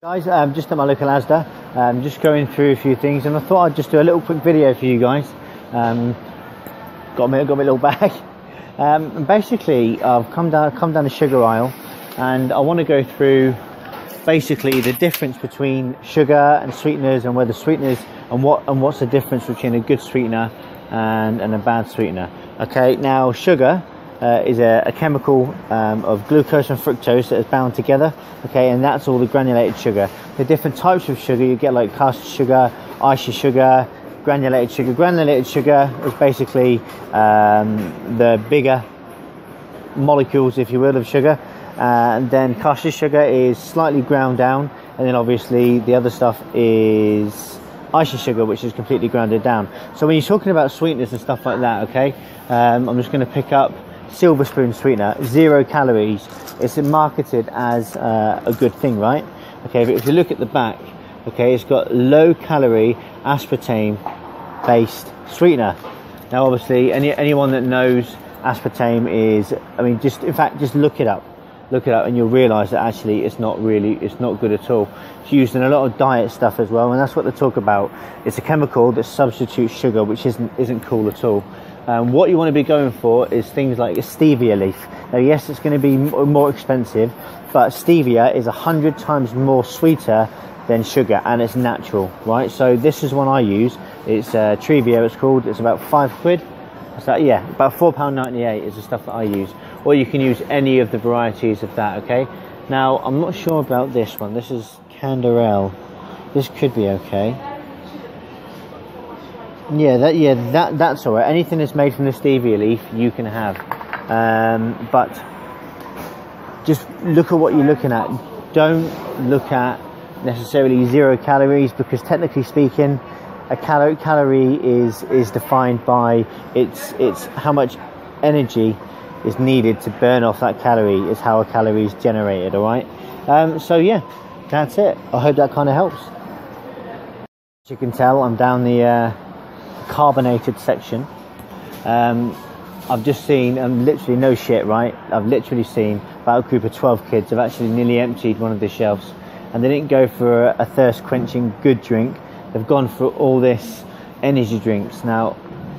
Guys, just at my local Asda, just going through a few things, and I thought I'd just do a little quick video for you guys. Got my little bag. And basically, I've come down the sugar aisle, and I want to go through basically the difference between sugar and sweeteners, and where the sweeteners and what's the difference between a good sweetener and a bad sweetener. Okay, now sugar is a chemical of glucose and fructose that is bound together. Okay, and that's all the granulated sugar. The different types of sugar, you get like caster sugar, icy sugar, granulated sugar. Granulated sugar is basically the bigger molecules, if you will, of sugar. And then caster sugar is slightly ground down, and then obviously the other stuff is icy sugar, which is completely grounded down. So when you're talking about sweeteners and stuff like that, okay, I'm just going to pick up Silver Spoon sweetener, 0 calories. It's marketed as a good thing, right? Okay, but if you look at the back, okay, it's got low calorie aspartame based sweetener. Now obviously anyone that knows aspartame is, I mean, just look it up and you'll realize that actually it's not good at all. It's used in a lot of diet stuff as well, and that's what they talk about. It's a chemical that substitutes sugar, which isn't cool at all. What you want to be going for is things like a stevia leaf. Now yes, it's going to be more expensive, but stevia is 100 times more sweeter than sugar, and it's natural, right? So this is one I use. It's Trevia, it's called. It's about £5. So yeah, about £4.98 is the stuff that I use. Or you can use any of the varieties of that. Okay, now I'm not sure about this one. This is Canderel. This could be okay. That's all right. Anything that's made from the stevia leaf you can have, but just look at what you're looking at. Don't look at necessarily 0 calories, because technically speaking, a calorie is defined by it's how much energy is needed to burn off that calorie, is how a calorie is generated. All right. So yeah, that's it. I hope that kind of helps. As you can tell, I'm down the carbonated section. I've just seen, literally no shit, right? I've literally seen about a group of 12 kids have actually nearly emptied one of the shelves, and they didn't go for a thirst quenching good drink. They've gone for all this energy drinks. Now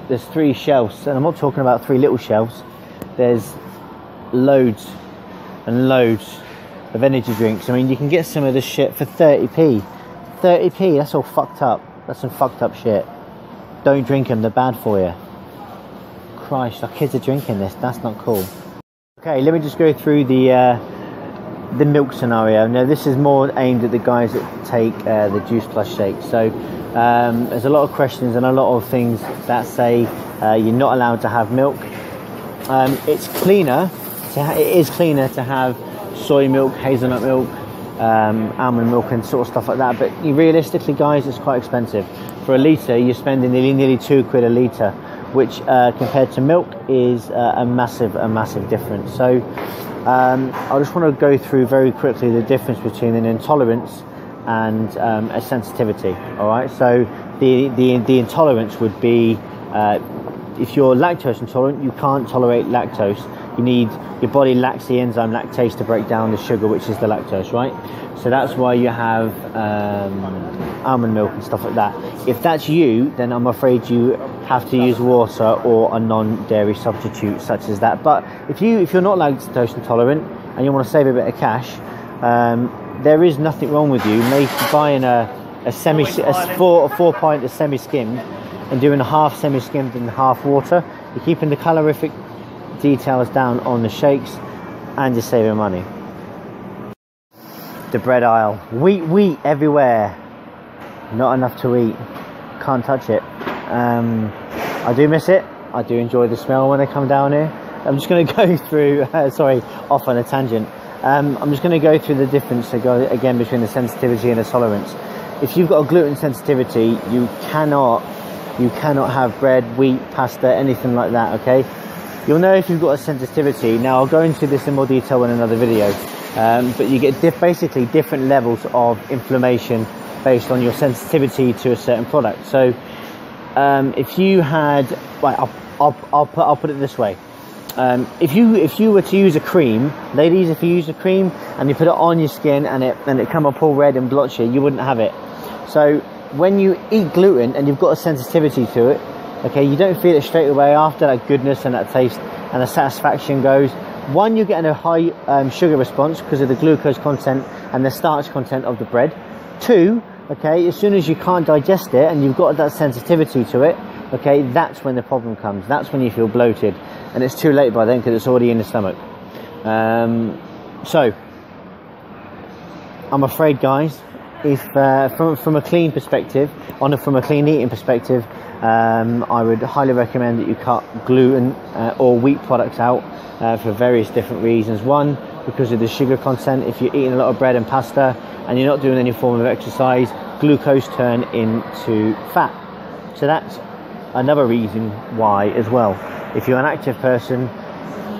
there's 3 shelves, and I'm not talking about 3 little shelves. There's loads and loads of energy drinks. I mean, you can get some of this shit for 30p. 30p, that's all fucked up. That's some fucked up shit. Don't drink them, they're bad for you. Christ, our kids are drinking this, that's not cool. Okay, let me just go through the milk scenario. Now this is more aimed at the guys that take the Juice Plus shake. So there's a lot of questions and a lot of things that say you're not allowed to have milk. It's cleaner, it is cleaner to have soy milk, hazelnut milk, almond milk and sort of stuff like that, but realistically guys, it's quite expensive. For a litre you're spending nearly £2 a litre, which compared to milk is a massive difference. So I just want to go through very quickly the difference between an intolerance and a sensitivity. All right, so the intolerance would be if you're lactose intolerant, you can't tolerate lactose. Your body lacks the enzyme lactase to break down the sugar, which is the lactose, right? So that's why you have almond milk and stuff like that. If that's you, then I'm afraid you have to use water or a non-dairy substitute such as that. But if you're not lactose intolerant and you want to save a bit of cash, there is nothing wrong with you buying a 4 pint of semi-skimmed and doing a half semi-skimmed and half water. You're keeping the calorific details down on the shakes and you're saving money. The bread aisle, wheat everywhere, not enough to eat, can't touch it. I do miss it. I do enjoy the smell when I come down here. I'm just going to go through sorry, off on a tangent. I'm just going to go through the difference again between the sensitivity and the tolerance. If you've got a gluten sensitivity, you cannot have bread, wheat, pasta, anything like that. Okay, you'll know if you've got a sensitivity. Now I'll go into this in more detail in another video, but you get basically different levels of inflammation based on your sensitivity to a certain product. So if you had, right, I'll put it this way. if you were to use a cream, ladies, if you use a cream and you put it on your skin and it come up all red and blotchy, you wouldn't have it. So when you eat gluten and you've got a sensitivity to it, okay, you don't feel it straight away after that goodness and that taste and the satisfaction goes. One, you're getting a high sugar response because of the glucose content and the starch content of the bread. Two, okay, as soon as you can't digest it and you've got that sensitivity to it, okay, that's when the problem comes. That's when you feel bloated, and it's too late by then because it's already in the stomach. So I'm afraid, guys, if from a clean perspective, from a clean eating perspective, I would highly recommend that you cut gluten or wheat products out for various different reasons. One, because of the sugar content. If you're eating a lot of bread and pasta and you're not doing any form of exercise, glucose turn into fat. So that's another reason why as well. If you're an active person,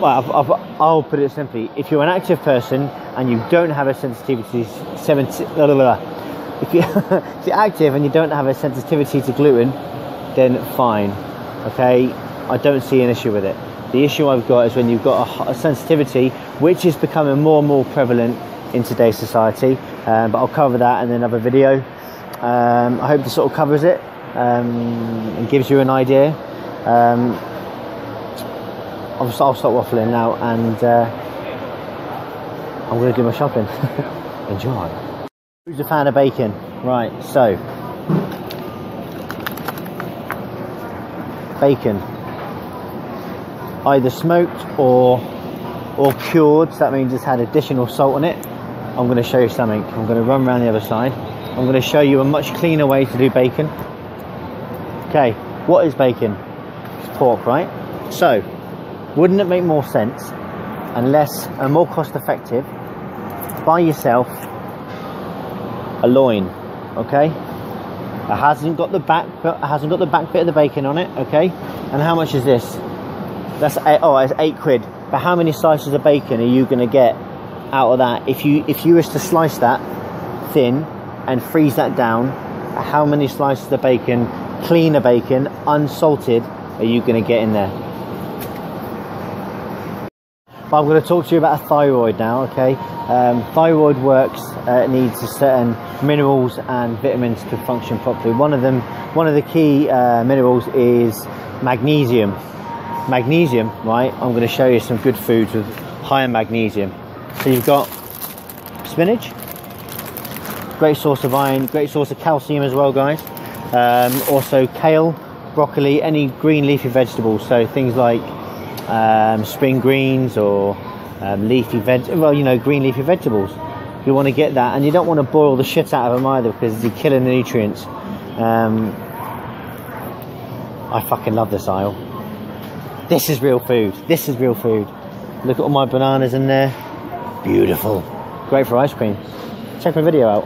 well, I'll put it simply, if you're an active person and you don't have a sensitivity if you're active and you don't have a sensitivity to gluten, then fine, okay, I don't see an issue with it. The issue I've got is when you've got a sensitivity, which is becoming more and more prevalent in today's society, but I'll cover that in another video. I hope this sort of covers it and gives you an idea. I'll stop waffling now, and I'm going to do my shopping. Enjoy. Who's a fan of bacon? Right, so bacon, either smoked or cured, so that means it's had additional salt on it. I'm going to show you something. I'm going to run around the other side. I'm going to show you a much cleaner way to do bacon. Okay, what is bacon? It's pork, right? So, wouldn't it make more sense and less and more cost effective, buy yourself a loin, okay? It hasn't got the back bit of the bacon on it, okay? And how much is this? That's it's £8. But how many slices of bacon are you going to get out of that? If you was to slice that thin and freeze that down, how many slices of bacon, cleaner bacon, unsalted, are you going to get in there? But I'm going to talk to you about a thyroid now, okay? Thyroid works, it needs certain minerals and vitamins to function properly. One of the key minerals is magnesium. Magnesium, right? I'm going to show you some good foods with high in magnesium. So you've got spinach, great source of iron, great source of calcium as well, guys. Also kale, broccoli, any green leafy vegetables. So things like spring greens or green leafy vegetables. You want to get that, and you don't want to boil the shit out of them either because you're killing the nutrients. I fucking love this aisle. This is real food. This is real food. Look at all my bananas in there. Beautiful. Great for ice cream. Check my video out.